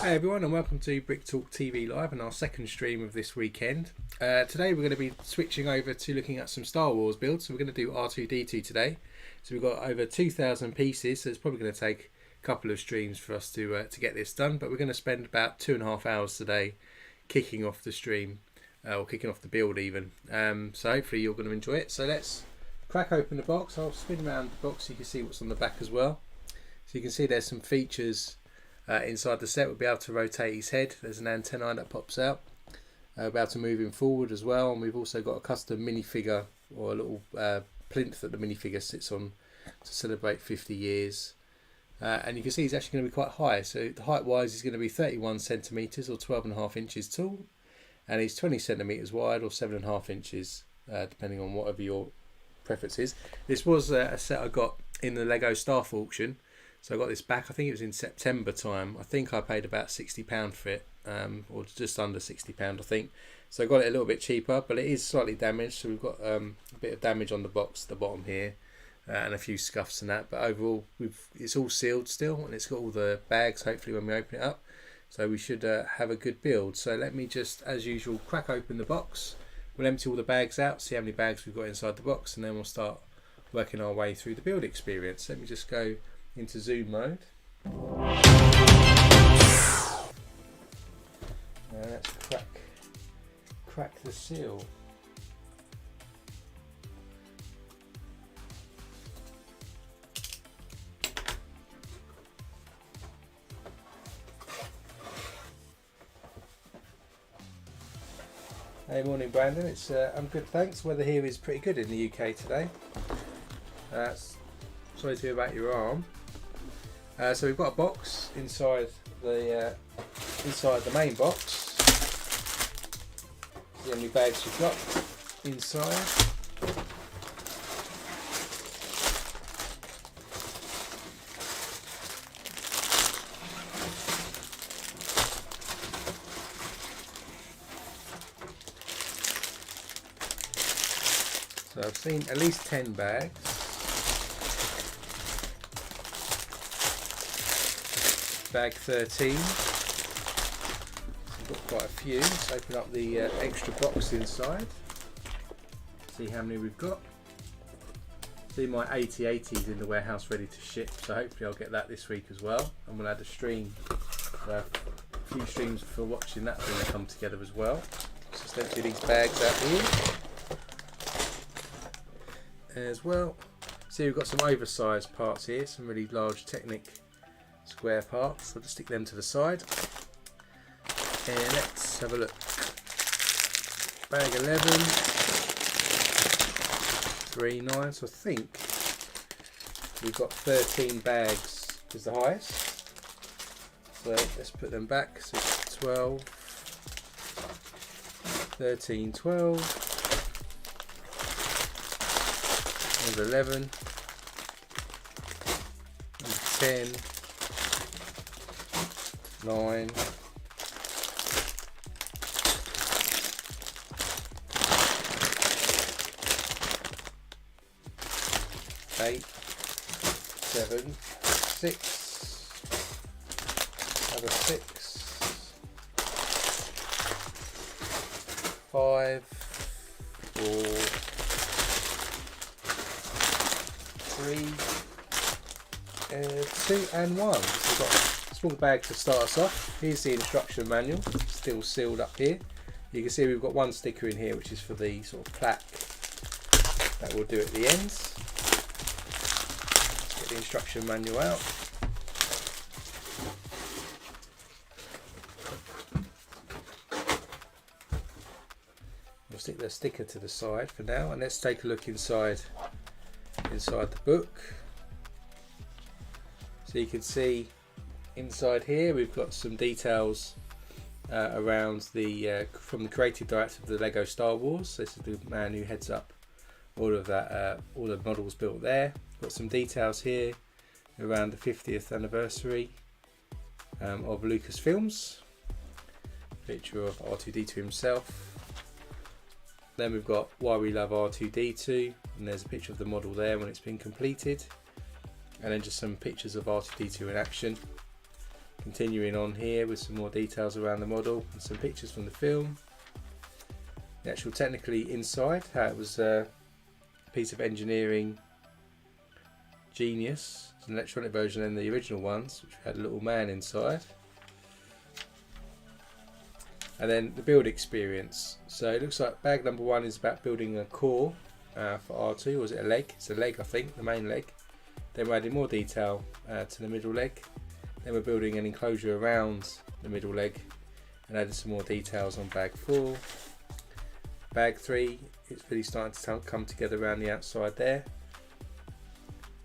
Hey everyone, and welcome to Brick Talk TV Live and our second stream of this weekend. Today we're going to be switching over to looking at some Star Wars builds. So we're going to do R2-D2 today. So we've got over 2,000 pieces, so it's probably going to take a couple of streams for us to get this done. But we're going to spend about 2.5 hours today kicking off the stream, or kicking off the build even. So hopefully you're going to enjoy it. So let's crack open the box. I'll spin around the box so you can see what's on the back as well. So you can see there's some features inside the set. We'll be able to rotate his head. There's an antenna that pops out. We'll be able to move him forward as well, and we've also got a custom minifigure, or a little plinth that the minifigure sits on to celebrate 50 years. And you can see he's actually going to be quite high. So height wise he's going to be 31 centimeters or 12.5 inches tall, and he's 20 centimeters wide or 7.5 inches, depending on whatever your preference is. This was a set I got in the Lego staff auction. So I got this back, I think it was in September time. I think I paid about £60 for it, or just under £60 I think. So I got it a little bit cheaper, but it is slightly damaged. So we've got a bit of damage on the box at the bottom here, and a few scuffs and that. But overall, it's all sealed still, and it's got all the bags hopefully when we open it up. So we should have a good build. So let me just, as usual, crack open the box. We'll empty all the bags out, see how many bags we've got inside the box, and then we'll start working our way through the build experience. Let me just go into zoom mode. Now let's crack the seal. Hey, morning Brandon. It's I'm good, thanks. Weather here is pretty good in the UK today. Sorry to hear about your arm. So we've got a box inside the main box. See how many bags we've got inside. So I've seen at least 10 bags. bag 13. We've got quite a few. Let's open up the extra box inside. See how many we've got. See, my 8080 is in the warehouse ready to ship, so hopefully I'll get that this week as well. And we'll add a stream, a few streams for watching that when they come together as well. So let's empty these bags out here as well. See, we've got some oversized parts here, some really large Technic square parts. I'll just stick them to the side. And let's have a look. Bag 11. 3, 9, so I think we've got 13 bags is the highest. So let's put them back. So 12, 13, 12, and 11, and 10, 9, 8, 7, 6, another 6, 5, 4, 3, 2 and 1. So we've got a small bag to start us off. Here's the instruction manual, still sealed up here. You can see we've got one sticker in here which is for the sort of plaque that we'll do at the ends. Get the instruction manual out. We'll stick the sticker to the side for now, and let's take a look inside the book. So you can see inside here we've got some details around the from the creative director of the Lego Star Wars. This is the man who heads up all of that, all the models built there. Got some details here around the 50th anniversary of Lucasfilms. Picture of R2-D2 himself. Then we've got why we love R2-D2, and there's a picture of the model there when it's been completed. And then just some pictures of R2-D2 in action. Continuing on here with some more details around the model and some pictures from the film. The actual technically inside, how it was a piece of engineering genius. It's an electronic version than the original ones, which had a little man inside. And then the build experience. So it looks like bag number 1 is about building a core for R2, or is it a leg? It's a leg, I think, the main leg. Then we're adding more detail to the middle leg. Then we're building an enclosure around the middle leg and adding some more details on bag 4. Bag 3, it's really starting to come together around the outside there.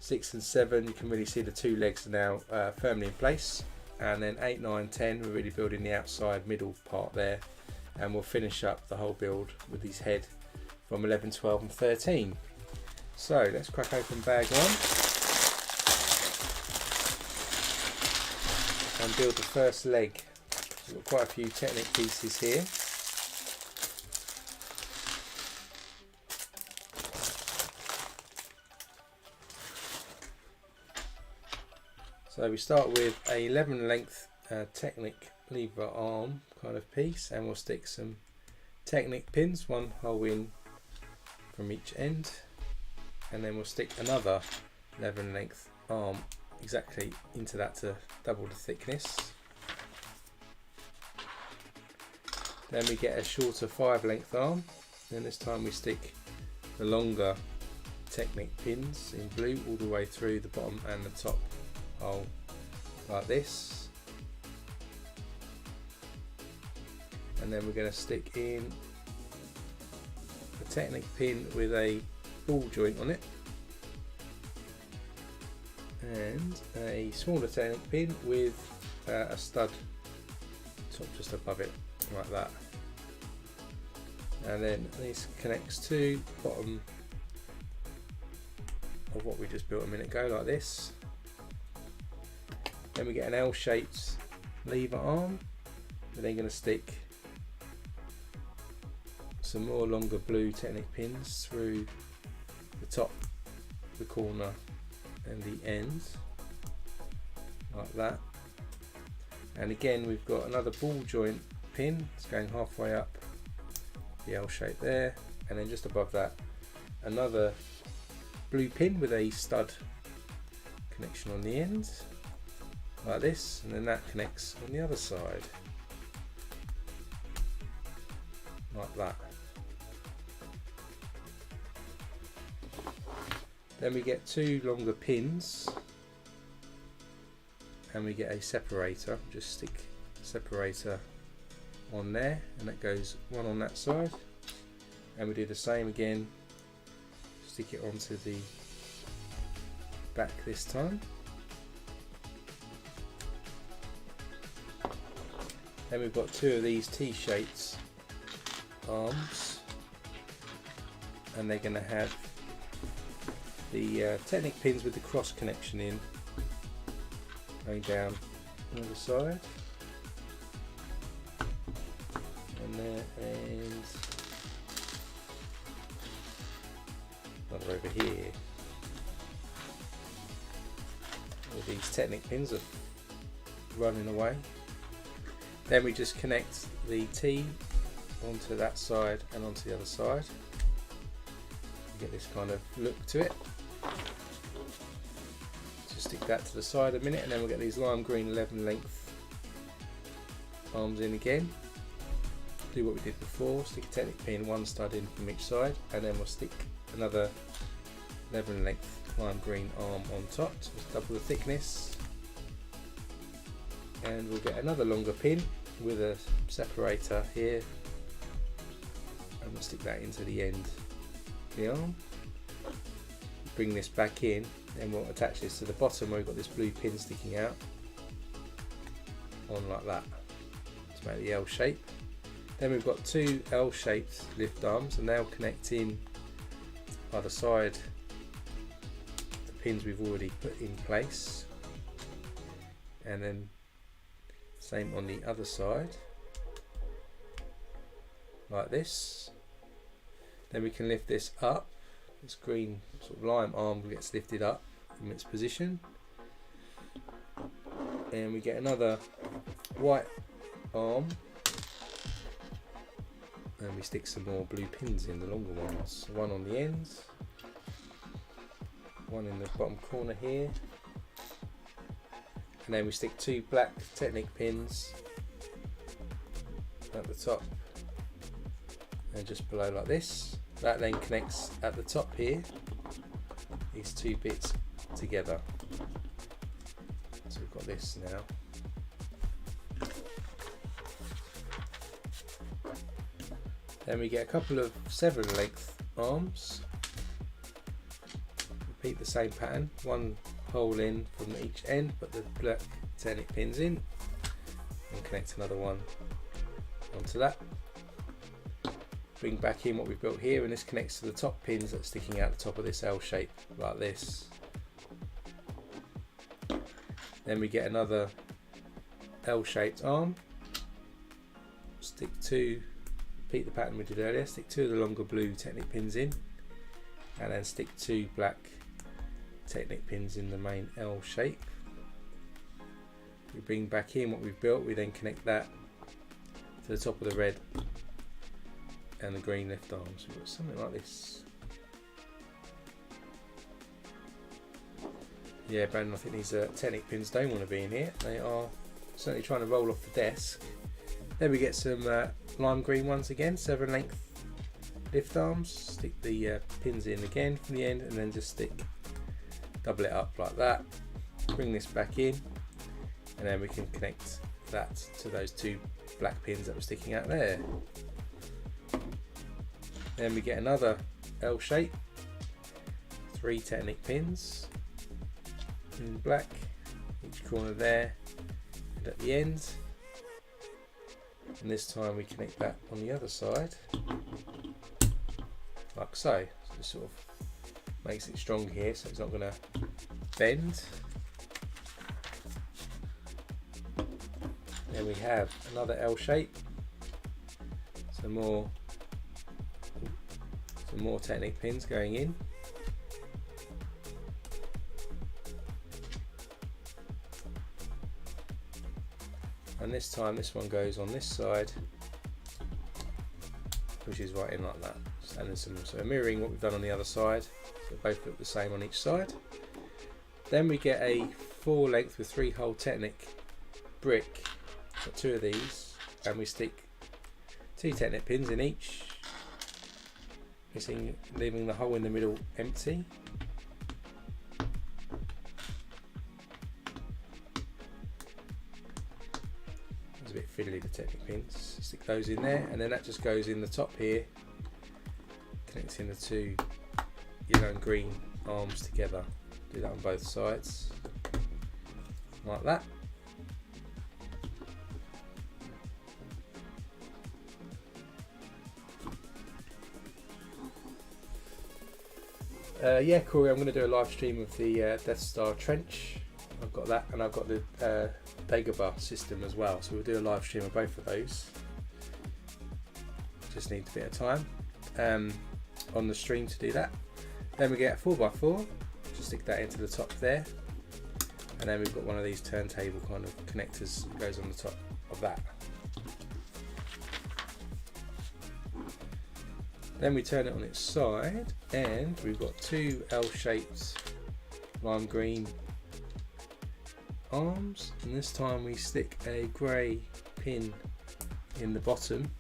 6 and 7, you can really see the 2 legs are now firmly in place. And then 8, 9, 10, we're really building the outside middle part there. And we'll finish up the whole build with his head from 11, 12 and 13. So let's crack open bag 1. And build the first leg. We've got quite a few Technic pieces here. So we start with a 11 length Technic lever arm kind of piece, and we'll stick some Technic pins, one hole in from each end, and then we'll stick another 11 length arm exactly into that to double the thickness. Then we get a shorter 5 length arm, and this time we stick the longer Technic pins in blue all the way through the bottom and the top hole like this. And then we're going to stick in a Technic pin with a ball joint on it, and a smaller Technic pin with a stud top just above it like that. And then this connects to the bottom of what we just built a minute ago like this. Then we get an L-shaped lever arm. We're then going to stick some more longer blue Technic pins through the top, the corner and the ends like that. And again we've got another ball joint pin. It's going halfway up the L shape there, and then just above that another blue pin with a stud connection on the end like this, and then that connects on the other side like that. Then we get two longer pins and we get a separator. Just stick a separator on there, and that goes one on that side, and we do the same again, stick it onto the back this time. Then we've got two of these T-shaped arms, and they're going to have the Technic pins with the cross connection in going down the other side, and there, and another over here. All these Technic pins are running away. Then we just connect the T onto that side and onto the other side. You get this kind of look to it. Just stick that to the side a minute, and then we'll get these lime green 11 length arms in again. Do what we did before, stick a Technic pin, one stud in from each side, and then we'll stick another 11 length lime green arm on top, so it's double the thickness. And we'll get another longer pin with a separator here, and we'll stick that into the end of the arm. Bring this back in, and we'll attach this to the bottom where we've got this blue pin sticking out on like that to make the L shape. Then we've got two L shaped lift arms, and they'll connect in by the side the pins we've already put in place, and then same on the other side like this. Then we can lift this up. This green sort of lime arm gets lifted up from its position, and we get another white arm, and we stick some more blue pins in, the longer ones, one on the ends, one in the bottom corner here, and then we stick two black Technic pins at the top and just below like this. That then connects at the top here, these two bits together. So we've got this now. Then we get a couple of 7 length arms. Repeat the same pattern, one hole in from each end, put the black Technic pins in, and connect another one onto that. Bring back in what we've built here, and this connects to the top pins that are sticking out the top of this L shape like this. Then we get another L shaped arm, stick two, repeat the pattern we did earlier, stick two of the longer blue Technic pins in, and then stick two black Technic pins in the main L shape. We bring back in what we've built, we then connect that to the top of the red and the green lift arms. We've got something like this. Yeah, Brandon, I think these Technic pins don't want to be in here. They are certainly trying to roll off the desk. Then we get some lime green ones again, 7 length lift arms. Stick the pins in again from the end, and then just double it up like that. Bring this back in, and then we can connect that to those two black pins that were sticking out there. Then we get another L shape, 3 Technic pins in black, each corner there and at the end. And this time we connect that on the other side, like so. So this sort of makes it strong here, so it's not going to bend. Then we have another L shape, some more Technic pins going in. and this time this one goes on this side, pushes right in like that, and there's some sort of mirroring what we've done on the other side, so both look the same on each side. Then we get a 4 length with 3 hole Technic brick, got 2 of these, and we stick 2 Technic pins in each, leaving the hole in the middle empty. It's a bit fiddly, the Technic pins. Stick those in there, and then that just goes in the top here, connecting the 2 yellow and green arms together. Do that on both sides, like that. Yeah, Corey, I'm going to do a live stream of the Death Star trench. I've got that, and I've got the Dagobah system as well, so we'll do a live stream of both of those. Just needs a bit of time on the stream to do that. Then we get a 4x4, just stick that into the top there, and then we've got one of these turntable kind of connectors that goes on the top of that. Then we turn it on its side, and we've got 2 L-shaped lime green arms, and this time we stick a grey pin in the bottom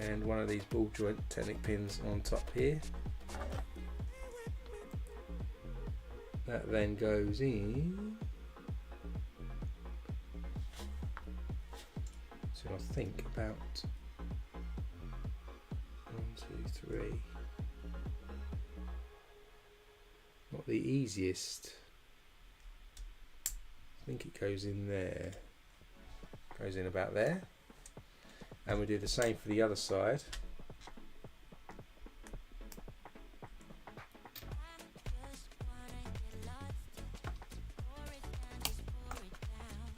and one of these ball joint Technic pins on top here. That then goes in, so I think about 1, 2, 3. Not the easiest. I think it goes in there. Goes in about there. And we do the same for the other side.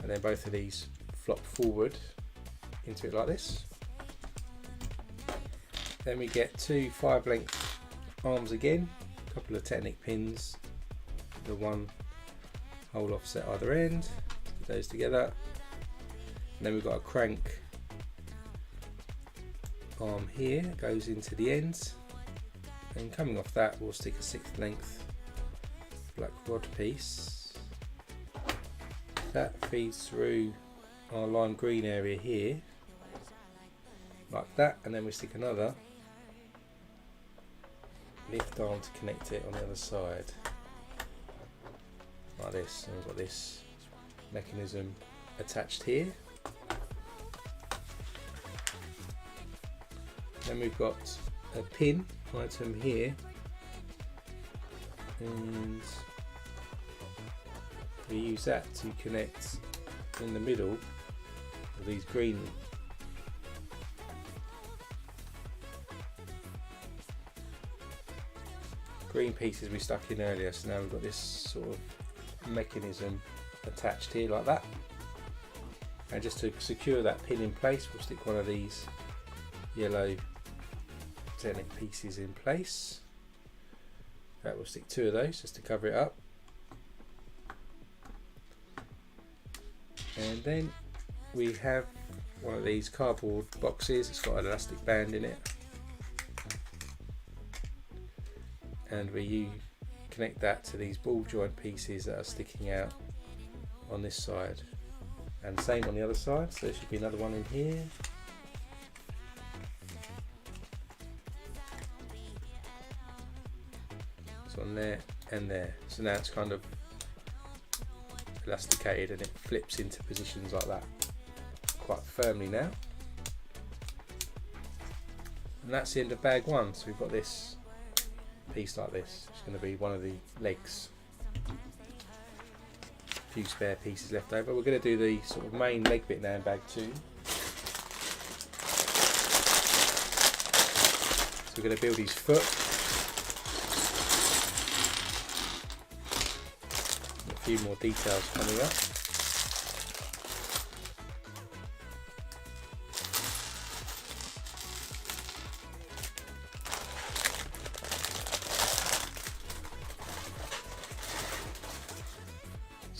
And then both of these flop forward into it like this. Then we get 2 5 length arms again, a couple of Technic pins, the 1 hole offset either end, put those together. And then we've got a crank arm here, goes into the ends, and coming off that we'll stick a 6th length black rod piece. That feeds through our lime green area here, like that, and then we stick another lift arm to connect it on the other side, like this, and we've got this mechanism attached here. Then we've got a pin item here, and we use that to connect in the middle of these green pieces we stuck in earlier. So now we've got this sort of mechanism attached here like that, and just to secure that pin in place we'll stick one of these yellow Technic pieces in place. That will stick 2 of those just to cover it up, and then we have one of these cardboard boxes. It's got an elastic band in it, and we connect that to these ball joint pieces that are sticking out on this side, and same on the other side. So there should be another one in here. So on there and there. So now it's kind of elasticated and it flips into positions like that quite firmly now. And that's the end of bag 1. So we've got this piece like this. It's going to be one of the legs. A few spare pieces left over. We're going to do the sort of main leg bit now in bag 2. So we're going to build his foot. A few more details coming up.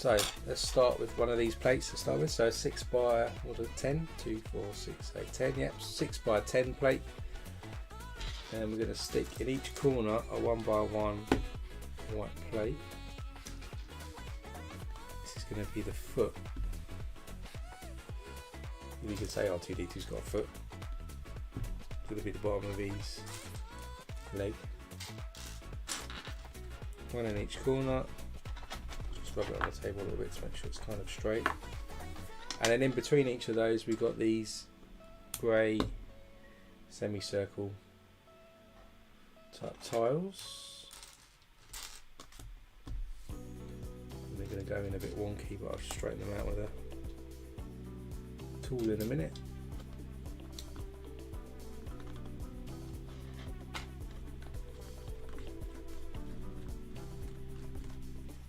So let's start with one of these plates to start with. So 6 by 10, 2, 4, 6, 8, 10. Yep, 6 by 10 plate. And we're going to stick in each corner a 1 by 1 white plate. This is going to be the foot. You could say R2-D2's got a foot. It's going to be the bottom of his leg. One in each corner. Just rub it on the table a little bit to make sure it's kind of straight. And then in between each of those we've got these grey semicircle type tiles. And they're going to go in a bit wonky, but I'll straighten them out with a tool in a minute.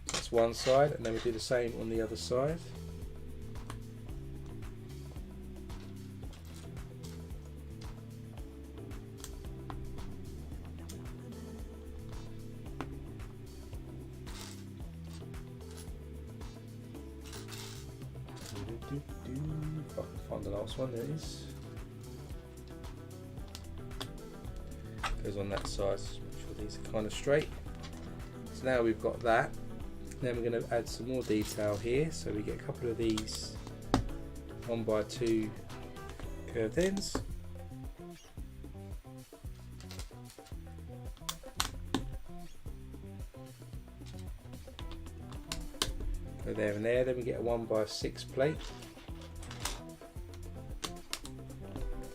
That's one side, and then we do the same on the other side. If I can find the last one, there it is. Goes on that side, so make sure these are kind of straight. So now we've got that. Then we're going to add some more detail here. So we get a couple of these 1 by 2 curved ends. Go there and there. Then we get a 1 by 6 plate.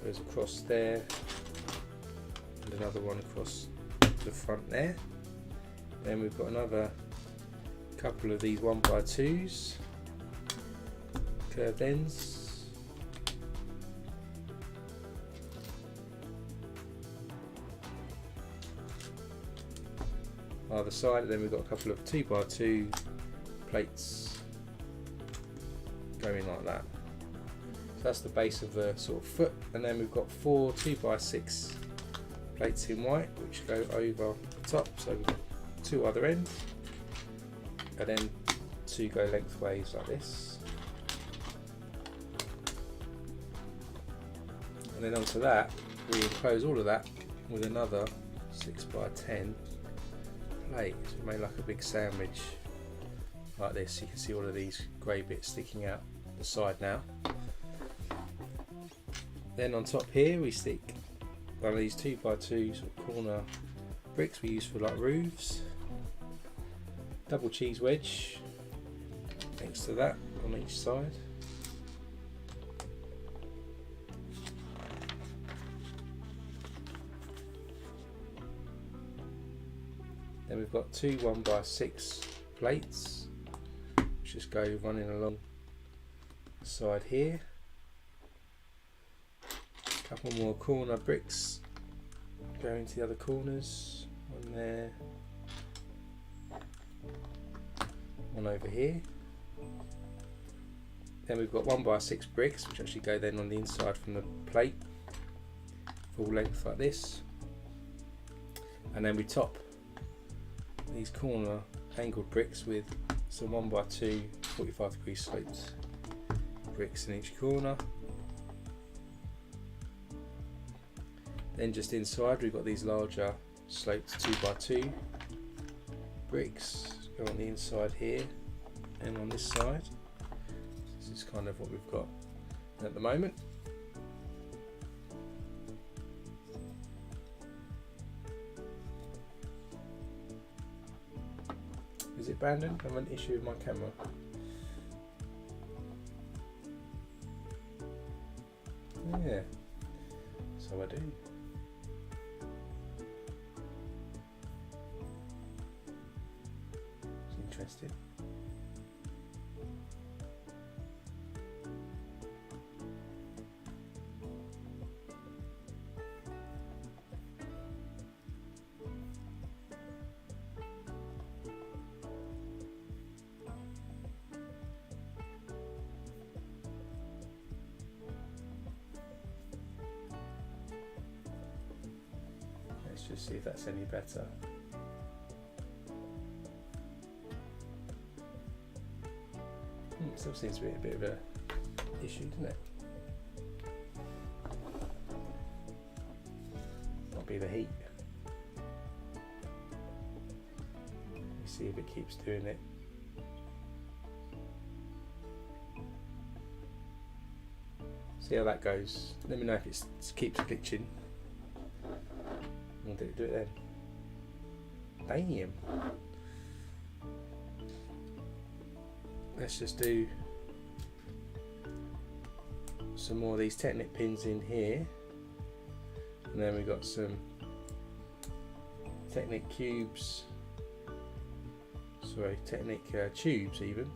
Goes across there, and another one across the front there. Then we've got another couple of these 1 by 2s, curved ends. Either side, and then we've got a couple of 2 by 2 plates going like that. So that's the base of the sort of foot, and then we've got 4 2 by 6 plates in white which go over the top, so we've got 2 other ends, and then 2 go lengthways like this. And then onto that we enclose all of that with another 6 by 10 plate. So we made like a big sandwich like this. You can see all of these grey bits sticking out the side now. Then on top here we stick one of these 2 by 2 sort of corner bricks we use for like roofs. Double cheese wedge next to that on each side. Then we've got 2 1 by 6 plates which just go running along the side here. A couple more corner bricks going to the other corners, one there, one over here. Then we've got 1 by 6 bricks which actually go then on the inside from the plate, full length like this. And then we top these corner angled bricks with some 1 by 2 45-degree sloped bricks in each corner. Then just inside we've got these larger sloped 2 by 2 bricks go on the inside here and on this side. This is kind of what we've got at the moment. Is it Brandon? I have an issue with my camera. Yeah, so I do. It's interesting. Let's just see if that's any better. Still seems to be a bit of a issue, doesn't it? Might be the heat. Let's see if it keeps doing it. See how that goes. Let me know if it keeps glitching. I'll do it then. Damn. Let's just do some more of these Technic pins in here, and then we've got some Technic cubes, sorry, Technic tubes even,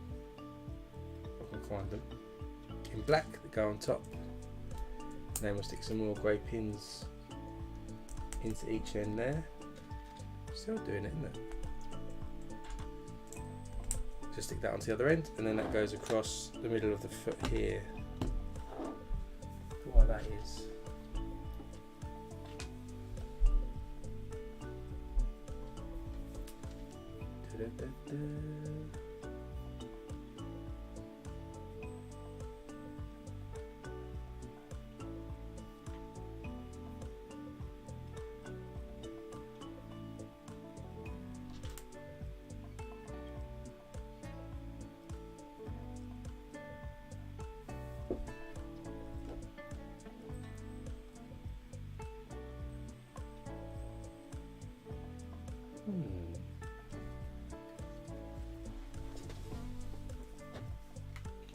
if I can find them, in black that go on top, and then we'll stick some more grey pins into each end there. Still doing it, isn't it? Just stick that onto the other end, and then that goes across the middle of the foot here. Why that is.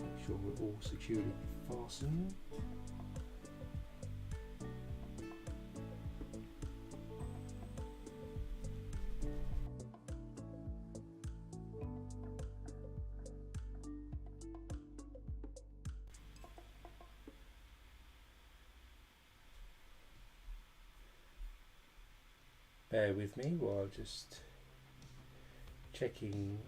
Make sure we're all securely fastened. Bear with me while just checking.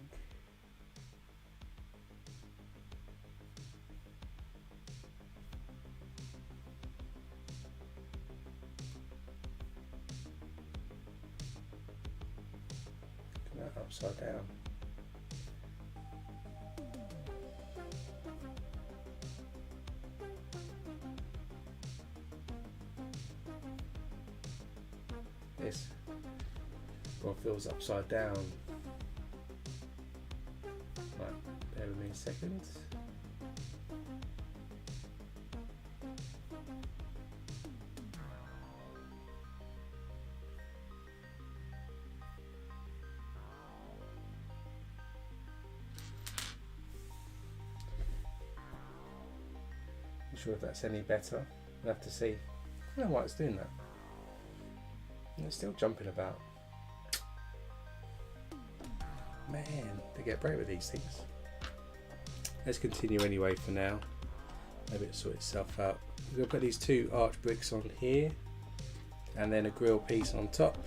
That upside down. This one feels upside down. Right, bear with me a second. Not sure if that's any better. We'll have to see. I don't know why it's doing that. And it's still jumping about. Man, they get brave with these things. Let's continue anyway for now. Maybe it'll sort itself out. We're going to put these two arch bricks on here, and then a grill piece on top.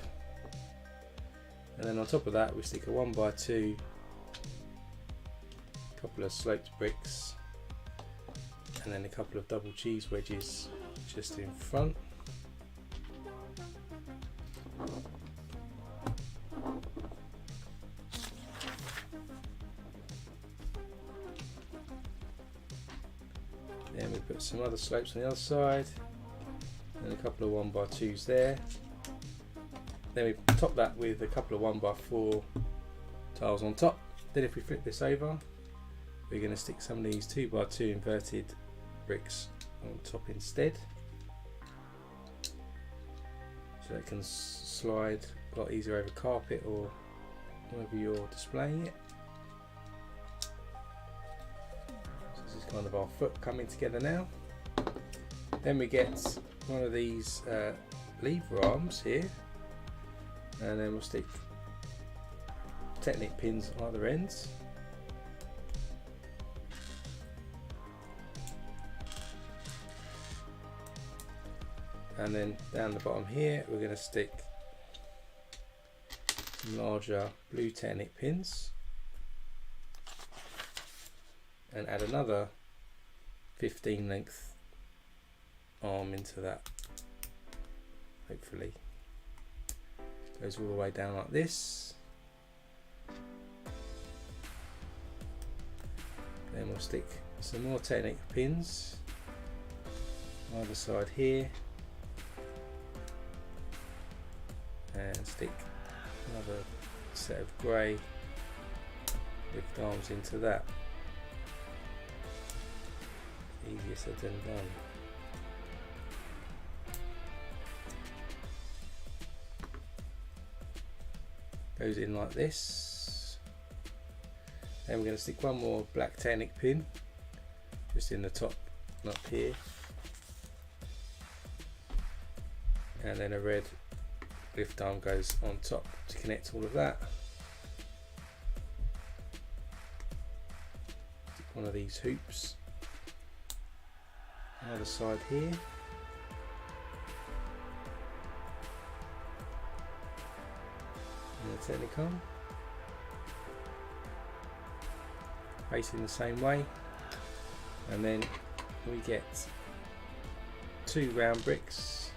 And then on top of that we stick a 1x2, couple of sloped bricks, and then a couple of double cheese wedges just in front. Then we put some other slopes on the other side, and a couple of 1x2s there. Then we top that with a couple of 1x4 tiles on top. Then if we flip this over, we're going to stick some of these 2x2 inverted bricks on top instead, so it can slide a lot easier over carpet or wherever you're displaying it. Kind of our foot coming together now. Then we get one of these lever arms here, and then we'll stick Technic pins on either ends. And then down the bottom here we're going to stick some larger blue Technic pins and add another 15 length arm into that. Hopefully goes all the way down like this. Then we'll stick some more Technic pins either side here, and stick another set of grey lift arms into that. Easier said than done. Goes in like this. Then we're going to stick one more black Technic pin just in the top up here, and then a red lift arm goes on top to connect all of that. Stick one of these hoops either side here. And the Technic on, facing the same way, and then we get 2 round bricks.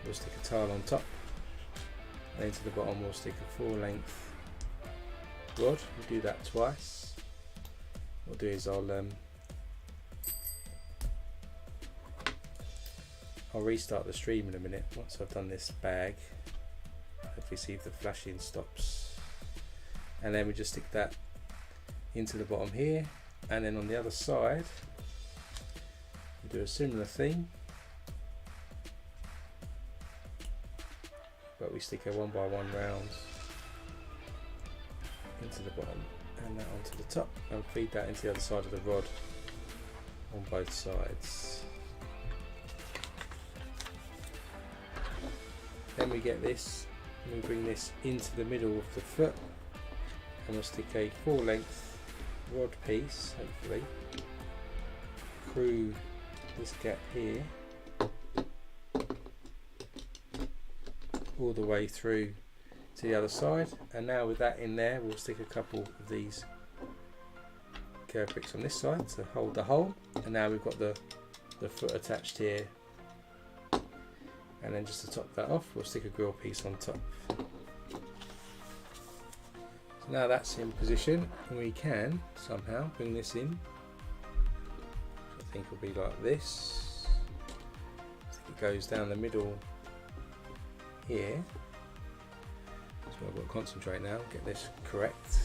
We'll stick a tile on top, and then to the bottom we'll stick a 4-length rod. We'll do that twice. What I'll do is I'll restart the stream in a minute once I've done this bag. Hopefully see if the flashing stops, and then we just stick that into the bottom here, and then on the other side we do a similar thing, but we stick a 1x1 rounds into the bottom and that onto the top, and feed that into the other side of the rod on both sides. Then we get this, and we bring this into the middle of the foot, and we'll stick a 4-length rod piece, hopefully, through this gap here, all the way through to the other side. And now with that in there, we'll stick a couple of these curve bricks on this side to hold the hole, and now we've got the foot attached here. And then just to top that off, we'll stick a grill piece on top. So now that's in position, we can somehow bring this in, which I think will be like this. I think it goes down the middle here. So I've got to concentrate now, get this correct.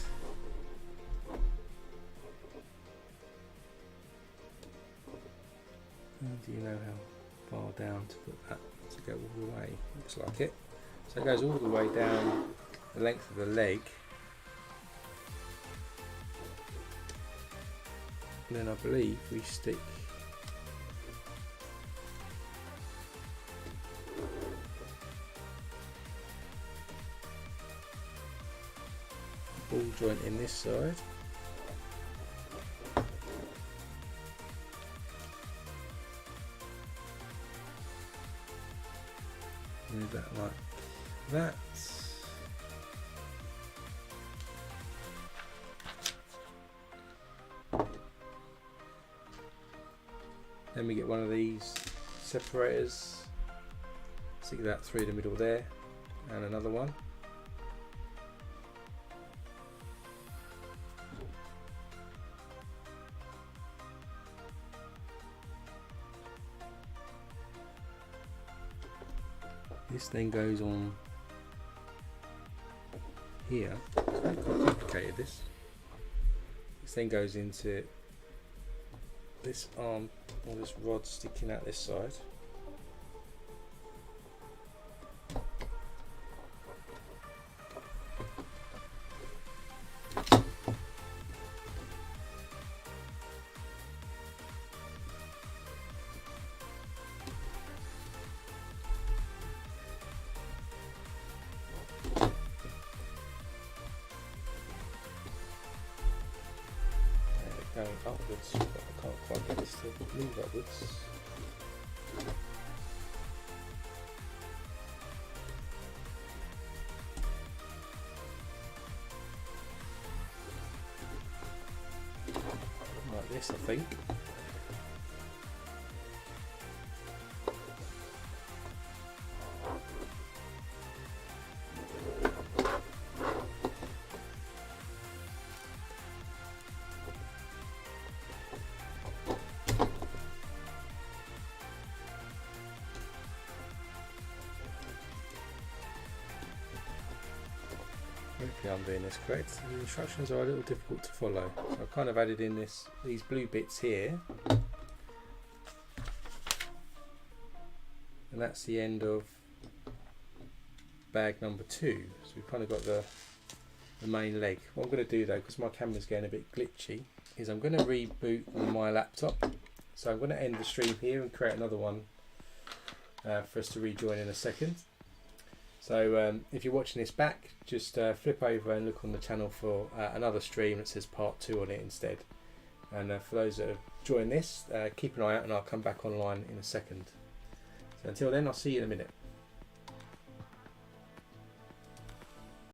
Do you know how far down to put that to go all the way? Looks like it. So it goes all the way down the length of the leg. And then I believe we stick a ball joint in this side. Move that like that. Then we get one of these separators, stick that through the middle there, and another one. This then goes on here. It's quite complicated, this. This then goes into this arm, or this rod sticking out this side. Going upwards, but I can't quite get this to move upwards. Like this, I think. hopefully I'm doing this correct. The instructions are a little difficult to follow. So I've kind of added in these blue bits here. And that's the end of bag number 2. So we've kind of got the main leg. What I'm going to do though, because my camera's getting a bit glitchy, is I'm going to reboot my laptop. So I'm going to end the stream here and create another one for us to rejoin in a second. So if you're watching this back, just flip over and look on the channel for another stream that says part 2 on it instead. And for those that have joined this, keep an eye out and I'll come back online in a second. So until then, I'll see you in a minute.